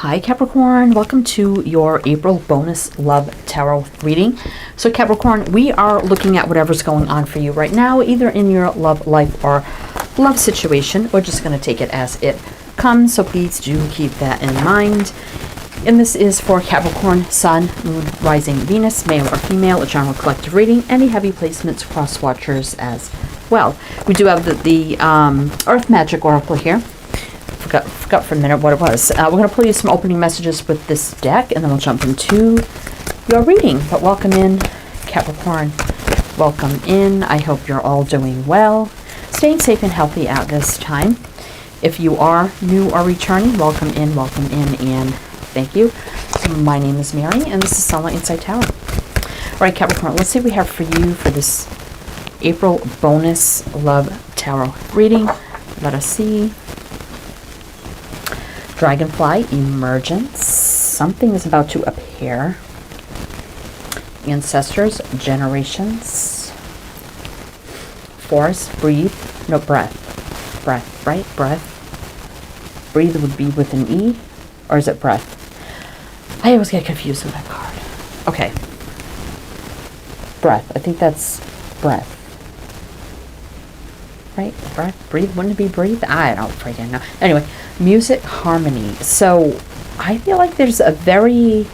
Hi Capricorn, welcome to your April bonus love tarot reading. So Capricorn, we are looking at whatever's going on for you right now, either in your love life or love situation. We're just going to take it as it comes, so please do keep that in mind. And this is for Capricorn, Sun, Moon, Rising, Venus, male or female, a general collective reading, any heavy placements, cross watchers as well. We do have the Earth Magic Oracle here. Forgot for a minute what it was. We're going to pull you some opening messages with this deck, and then we'll jump into your reading. But welcome in, Capricorn. Welcome in. I hope you're all doing well, staying safe and healthy at this time. If you are new or returning, welcome in, and thank you. My name is Mary, and this is Sunlight Inside Tarot. All right, Capricorn, let's see what we have for you for this April bonus love tarot reading. Let us see. Dragonfly, emergence. Something is about to appear. Ancestors, generations. Force, breathe. No, breath. Breath, right? Breath. Breathe would be with an E. Or is it breath? I always get confused with that card. Okay. Breath. I think that's breath. Right? Breath? Breathe? Wouldn't it be breathe? I don't freaking know. Anyway, music, harmony. So I feel like there's a very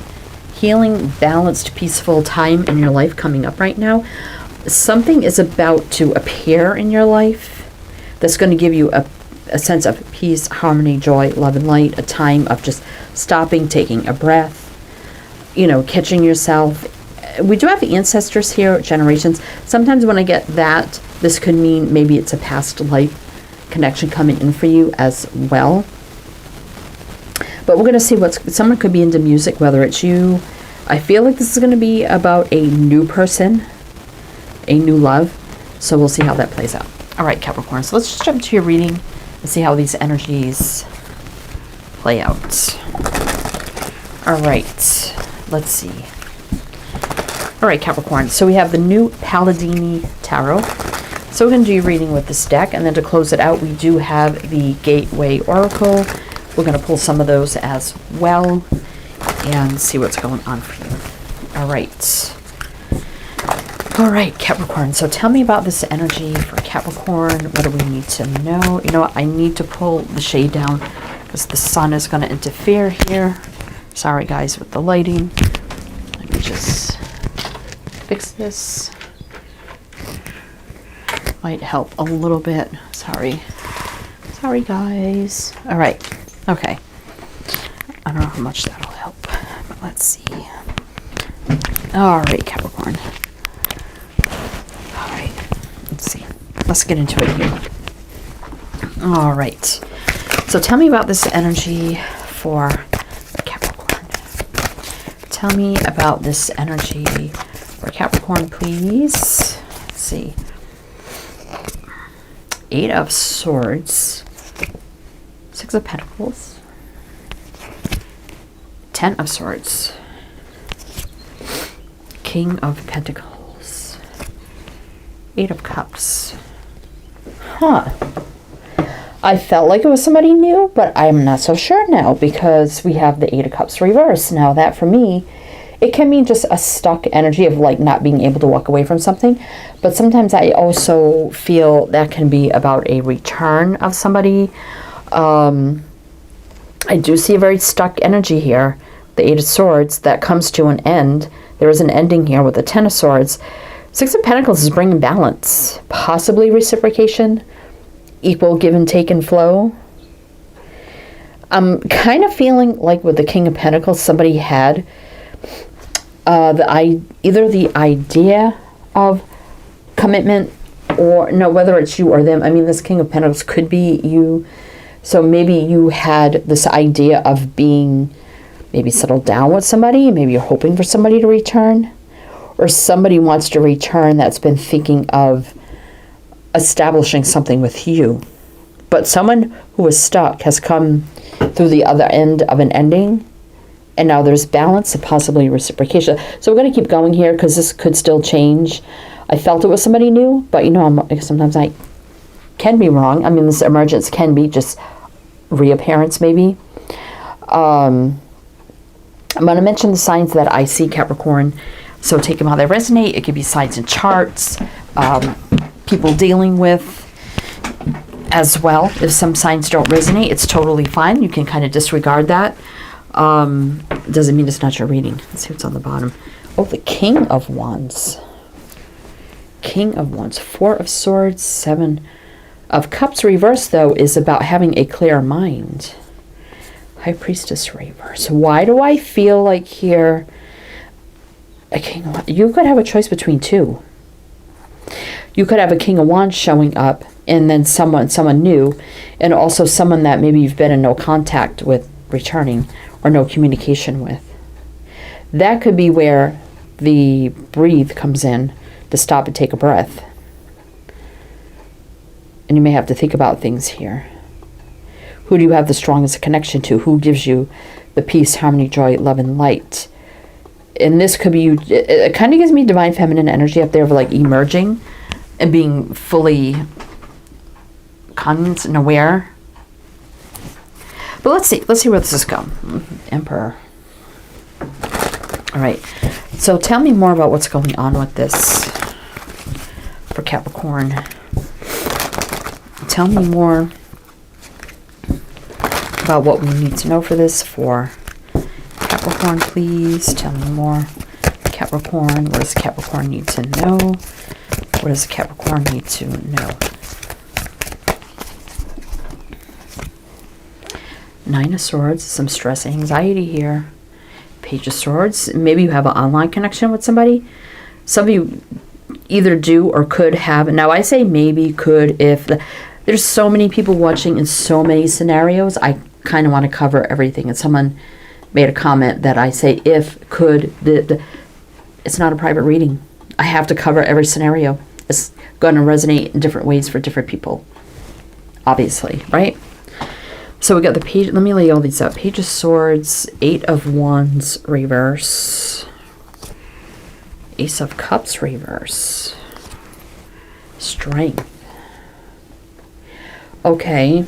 healing, balanced, peaceful time in your life coming up right now. Something is about to appear in your life that's going to give you a sense of peace, harmony, joy, love, and light. A time of just stopping, taking a breath, catching yourself. We do have ancestors here, generations. Sometimes when I get that, this could mean maybe it's a past life connection coming in for you as well. But we're going to see someone could be into music, whether it's you. I feel like this is going to be about a new person, a new love. So we'll see how that plays out. All right, Capricorn. So let's just jump to your reading and see how these energies play out. All right. Let's see. All right, Capricorn. So we have the new Palladini Tarot. So we're going to do your reading with this deck, and then to close it out, we do have the Gateway Oracle. We're going to pull some of those as well and see what's going on for you. All right. All right, Capricorn. So tell me about this energy for Capricorn. What do we need to know? You know what? I need to pull the shade down because the sun is going to interfere here. Sorry, guys, with the lighting. Let me just fix this. Might help a little bit. Sorry, guys. All right. Okay. I don't know how much that'll help, but let's see. All right, Capricorn. All right. Let's see. Let's get into it here. All right. So tell me about this energy for Capricorn. Tell me about this energy for Capricorn, please. Let's see. 8 of Swords, 6 of Pentacles, 10 of Swords, King of Pentacles, 8 of Cups. I felt like it was somebody new, but I'm not so sure now because we have the 8 of Cups reversed. Now that for me, it can mean just a stuck energy of like not being able to walk away from something. But sometimes I also feel that can be about a return of somebody. I do see a very stuck energy here. The 8 of Swords, that comes to an end. There is an ending here with the 10 of Swords. 6 of Pentacles is bringing balance. Possibly reciprocation. Equal give and take and flow. I'm kind of feeling like with the King of Pentacles, somebody had either the idea of commitment or no, whether it's you or them. I mean, this King of Pentacles could be you. So maybe you had this idea of being maybe settled down with somebody. Maybe you're hoping for somebody to return, or somebody wants to return that's been thinking of establishing something with you. But someone who was stuck has come through the other end of an ending. And now there's balance and possibly reciprocation. So we're going to keep going here because this could still change. I felt it was somebody new, but sometimes I can be wrong. I mean, this emergence can be just reappearance maybe. I'm going to mention the signs that I see, Capricorn. So take them how they resonate. It could be signs and charts, people dealing with as well. If some signs don't resonate, it's totally fine. You can kind of disregard that. Doesn't mean it's not your reading. Let's see what's on the bottom. Oh, the King of Wands. King of Wands. 4 of Swords, 7 of Cups. Reverse, though, is about having a clear mind. High Priestess reverse. Why do I feel like here a King of Wands? You could have a choice between two. You could have a King of Wands showing up, and then someone new, and also someone that maybe you've been in no contact with returning, or no communication with. That could be where the breathe comes in, to stop and take a breath. And you may have to think about things here. Who do you have the strongest connection to? Who gives you the peace, harmony, joy, love, and light? And this could be you. It kind of gives me divine feminine energy up there of like emerging and being fully conscious and aware. But let's see where this is going. Emperor. All right. So tell me more about what's going on with this for Capricorn. Tell me more about what we need to know for this for Capricorn, please. Tell me more. Capricorn, what does Capricorn need to know? What does Capricorn need to know? 9 of Swords, some stress, anxiety here. Page of Swords, maybe you have an online connection with somebody. Some of you either do or could have. Now I say maybe, could, if. There's so many people watching in so many scenarios. I kind of want to cover everything. And someone made a comment that I say if, could, it's not a private reading. I have to cover every scenario. It's going to resonate in different ways for different people. Obviously, right? So we got the page. Let me lay all these out. Page of Swords, 8 of Wands, reverse. Ace of Cups, reverse. Strength. Okay.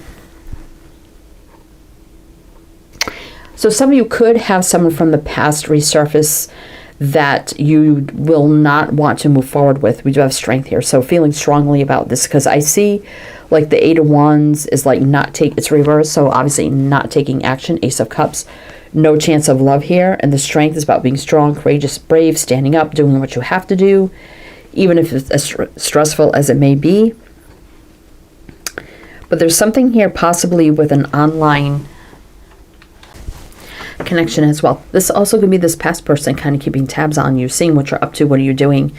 So some of you could have someone from the past resurface that you will not want to move forward with. We do have strength here. So feeling strongly about this, because I see like the 8 of Wands is like it's reversed. So obviously not taking action. Ace of Cups, no chance of love here. And the strength is about being strong, courageous, brave, standing up, doing what you have to do, even if it's as stressful as it may be. But there's something here possibly with an online connection as well. This also could be this past person kind of keeping tabs on you, seeing what you're up to, what are you doing,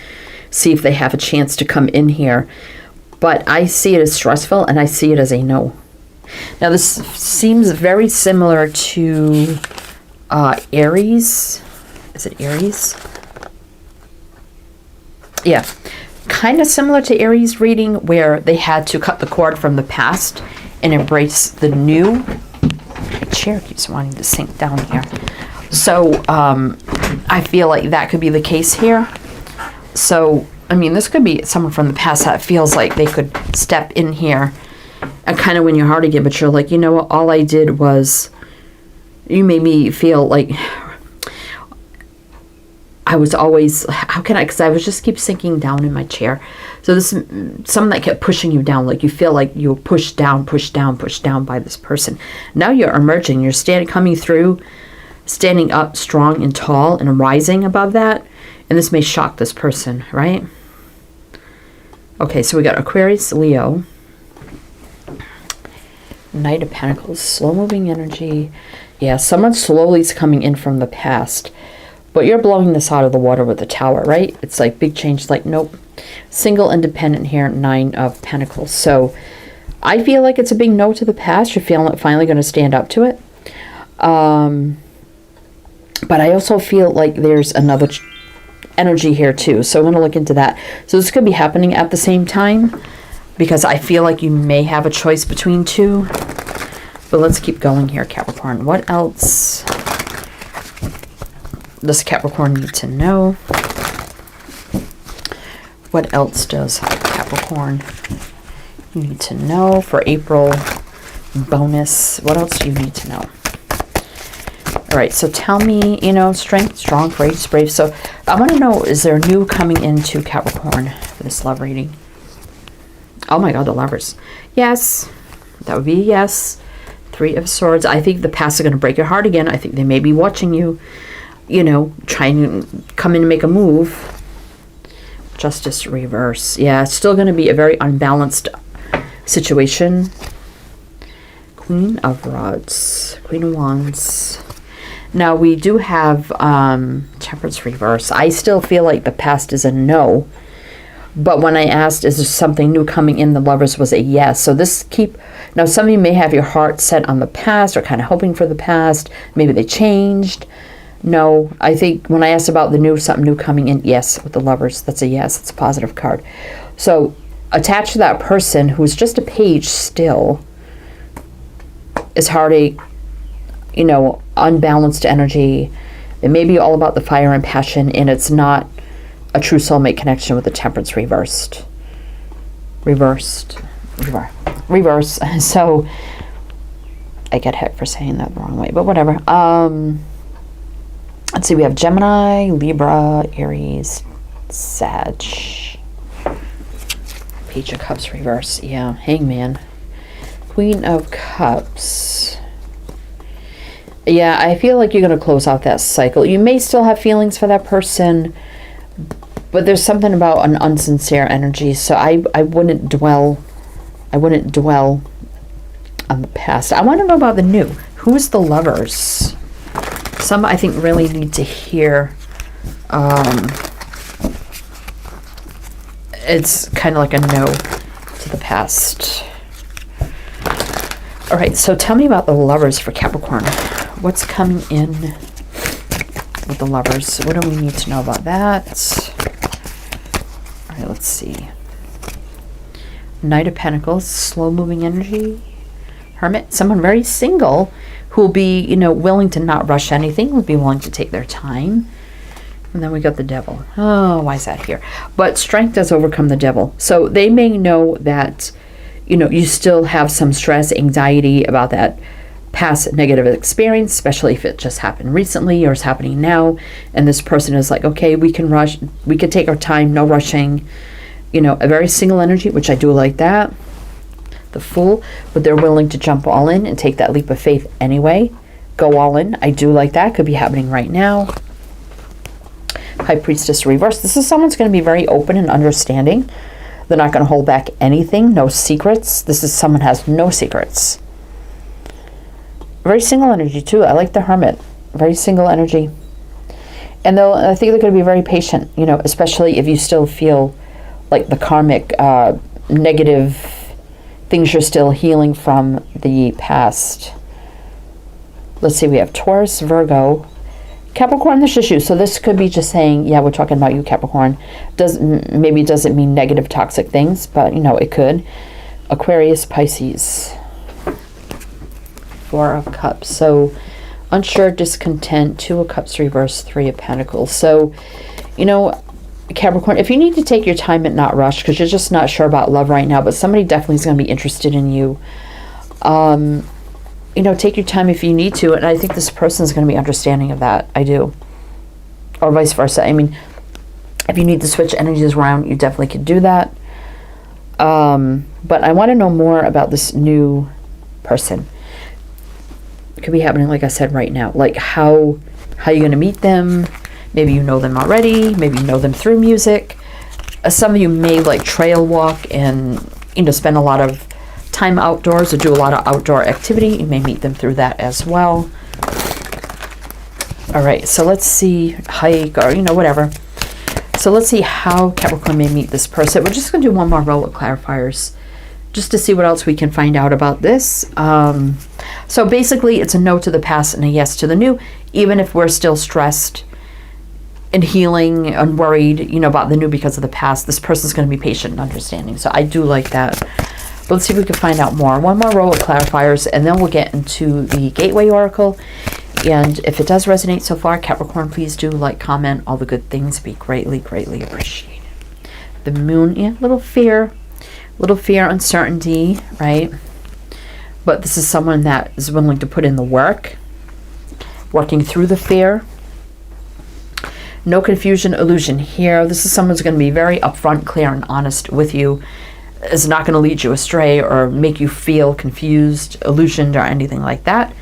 see if they have a chance to come in here. But I see it as stressful, and I see it as a no. Now this seems very similar to Aries. Is it Aries? Yeah. Kind of similar to Aries reading, where they had to cut the cord from the past and embrace the new. My chair keeps wanting to sink down here. So I feel like that could be the case here. So, I mean, this could be someone from the past that feels like they could step in here and kind of win your heart again, but you're like, you know what, all I did was, you made me feel like I was always, because I was just keep sinking down in my chair. So this is something that kept pushing you down, like you feel like you were pushed down by this person. Now you're emerging, you're coming through, standing up strong and tall and rising above that. And this may shock this person, right? Okay, so we got Aquarius, Leo. Knight of Pentacles, slow-moving energy. Yeah, someone slowly is coming in from the past. But you're blowing this out of the water with the Tower, right? It's like big change, like, nope. Single, independent here, 9 of Pentacles. So I feel like it's a big no to the past. You're finally going to stand up to it. But I also feel like there's another energy here too. So I'm going to look into that. So this could be happening at the same time, because I feel like you may have a choice between two. But let's keep going here, Capricorn. What else does Capricorn need to know? What else does Capricorn need to know for April bonus? What else do you need to know? right, so tell me, you know, strength, strong, courageous, brave. So I want to know, is there new coming into Capricorn for this love reading? Oh my God, the Lovers. Yes, that would be a yes. Three of Swords. I think the past is going to break your heart again. I think they may be watching you, you know, trying to come in and make a move. Justice reverse. Yeah, it's still going to be a very unbalanced situation. Queen of Rods. Queen of Wands. Now, we do have Temperance reverse. I still feel like the past is a no. But when I asked, is there something new coming in, the Lovers was a yes. So now some of you may have your heart set on the past or kind of hoping for the past. Maybe they changed. No, I think when I asked about the new, something new coming in, yes, with the Lovers, that's a yes. It's a positive card. So attached to that person who's just a page still is heartache, you know, unbalanced energy. It may be all about the fire and passion, and it's not a true soulmate connection with the Temperance reversed. Reverse. So I get heck for saying that the wrong way, but whatever. Let's see, we have Gemini, Libra, Aries, Sag. Page of Cups reverse. Yeah, Hangman. Queen of Cups. Yeah, I feel like you're going to close out that cycle. You may still have feelings for that person, but there's something about an unsincere energy. So I wouldn't dwell on the past. I want to know about the new. Who is the Lovers? Some, I think, really need to hear. It's kind of like a no to the past. All right, so tell me about the Lovers for Capricorn. What's coming in with the Lovers? What do we need to know about that? All right, let's see. Knight of Pentacles, slow-moving energy. Hermit, someone very single who will be, you know, willing to not rush anything, will be willing to take their time. And then we got the Devil. Oh, why is that here? But strength does overcome the Devil. So they may know that, you know, you still have some stress, anxiety about that past negative experience, especially if it just happened recently or is happening now. And this person is like, okay, we can rush, we could take our time, no rushing. You know, a very single energy, which I do like that. The Fool, but they're willing to jump all in and take that leap of faith anyway. Go all in. I do like that. Could be happening right now. High Priestess reverse. This is someone's going to be very open and understanding. They're not going to hold back anything. No secrets. This is someone has no secrets. Very single energy too. I like the Hermit. Very single energy. And I think they're going to be very patient, you know, especially if you still feel like the karmic negative things you're still healing from the past. Let's see, we have Taurus, Virgo, Capricorn, this issue. So this could be just saying, yeah, we're talking about you, Capricorn. Maybe it doesn't mean negative, toxic things, but, you know, it could. Aquarius, Pisces. Four of Cups. So unsure, discontent, Two of Cups reverse, Three of Pentacles. So, you know, Capricorn, if you need to take your time and not rush because you're just not sure about love right now, but somebody definitely is going to be interested in you, you know, take your time if you need to. And I think this person is going to be understanding of that. I do. Or vice versa. I mean, if you need to switch energies around, you definitely could do that. But I want to know more about this new person. It could be happening, like I said, right now. Like how you're going to meet them. Maybe you know them already. Maybe you know them through music. Some of you may like trail walk and, you know, spend a lot of time outdoors or do a lot of outdoor activity. You may meet them through that as well. All right, so let's see, hike or, you know, whatever. So let's see how Capricorn may meet this person. We're just going to do one more roll of clarifiers just to see what else we can find out about this. So basically, it's a no to the past and a yes to the new, even if we're still stressed and healing and worried, you know, about the new because of the past. This person's going to be patient and understanding. So I do like that. But let's see if we can find out more. One more roll of clarifiers, and then we'll get into the Gateway Oracle. And if it does resonate so far, Capricorn, please do like, comment, all the good things. Be greatly, greatly appreciated. The Moon, yeah, little fear, uncertainty, right? But this is someone that is willing to put in the work working through the fear. No confusion, illusion here. This is someone who's going to be very upfront, clear, and honest with you. Is not going to lead you astray or make you feel confused, illusioned, or anything like that.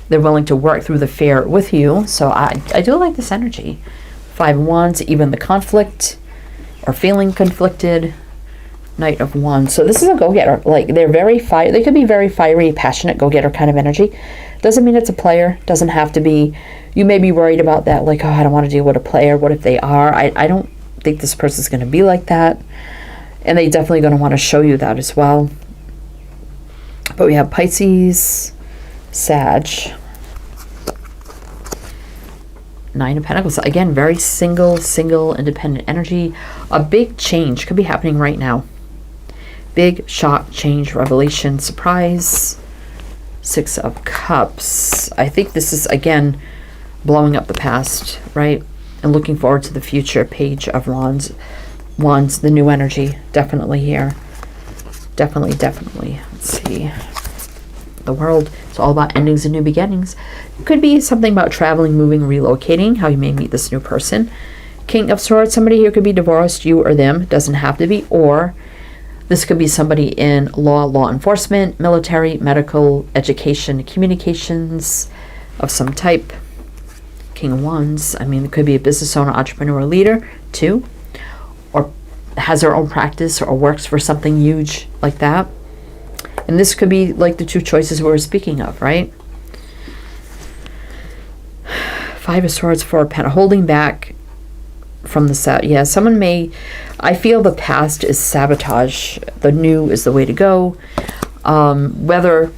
They're willing to work through the fear with you. So I do like this energy. 5 of Wands, even the conflict or feeling conflicted. Knight of Wands. So this is a go-getter. Like, they're very they could be very fiery, passionate, go-getter kind of energy. Doesn't mean it's a player. Doesn't have to be. You may be worried about that. Like, oh, I don't want to deal with a player. What if they are? I don't think this person's going to be like that. And they definitely going to want to show you that as well. But we have Pisces, Sag, 9 of Pentacles. Again, very single, independent energy. A big change could be happening right now. Big shock, change, revelation, surprise. 6 of Cups. I think this is, again, blowing up the past, right? And looking forward to the future. Page of Wands. Wands, the new energy. Definitely here. Definitely. Let's see. The World. It's all about endings and new beginnings. It could be something about traveling, moving, relocating, how you may meet this new person. King of Swords. Somebody here could be divorced, you or them. Doesn't have to be. Or this could be somebody in law enforcement, military, medical, education, communications of some type. King of Wands. I mean, it could be a business owner, entrepreneur, leader, too. Or has their own practice or works for something huge like that. And this could be like the 2 choices we were speaking of, right? 5 of Swords, 4 of Pentacles. Holding back from the set. Yeah, someone may... I feel the past is sabotage. The new is the way to go. Whether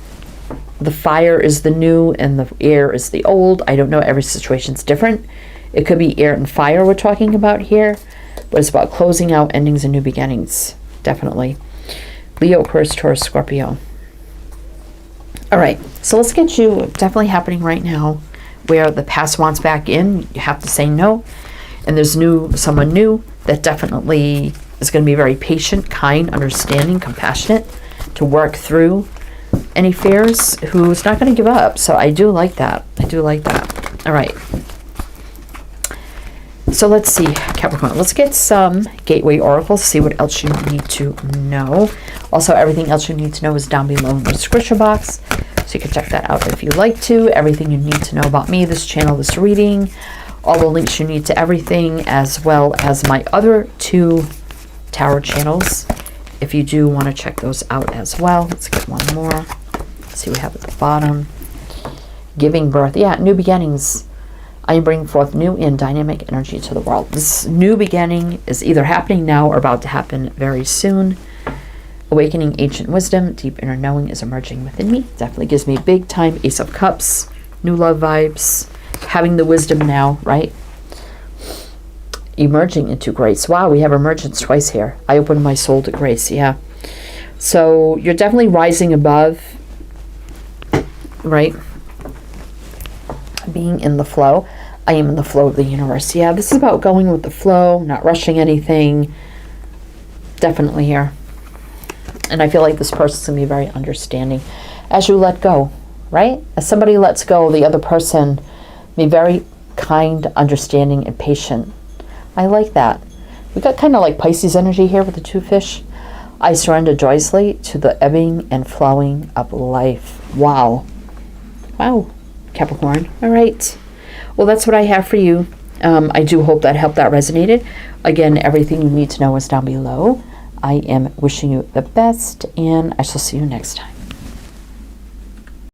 the fire is the new and the air is the old, I don't know. Every situation's different. It could be air and fire we're talking about here. But it's about closing out, endings, and new beginnings. Definitely. Leo, Aquarius, Taurus, Scorpio. All right. So let's get you definitely happening right now where the past wants back in. You have to say no. And there's someone new that definitely is going to be very patient, kind, understanding, compassionate to work through any fears, who's not going to give up. So I do like that. All right. So let's see, Capricorn. Let's get some Gateway Oracles, see what else you need to know. Also, everything else you need to know is down below in the description box. So you can check that out if you'd like to. Everything you need to know about me, this channel, this reading. All the links you need to everything, as well as my other 2 tarot channels. If you do want to check those out as well. Let's get one more. Let's see what we have at the bottom. Giving birth. Yeah, new beginnings. I am bringing forth new and dynamic energy to the world. This new beginning is either happening now or about to happen very soon. Awakening ancient wisdom, deep inner knowing is emerging within me. Definitely gives me big time Ace of Cups, new love vibes, having the wisdom now, right? Emerging into grace. Wow, we have emergence twice here. I opened my soul to grace, yeah. So you're definitely rising above, right? Being in the flow. I am in the flow of the universe. Yeah, this is about going with the flow, not rushing anything. Definitely here. And I feel like this person's going to be very understanding as you let go, right? As somebody lets go, the other person be very kind, understanding, and patient. I like that. We got kind of like Pisces energy here with the 2 fish. I surrender joyously to the ebbing and flowing of life. Wow. Wow, Capricorn. All right. Well, that's what I have for you. I do hope that helped, that resonated. Again, everything you need to know is down below. I am wishing you the best, and I shall see you next time.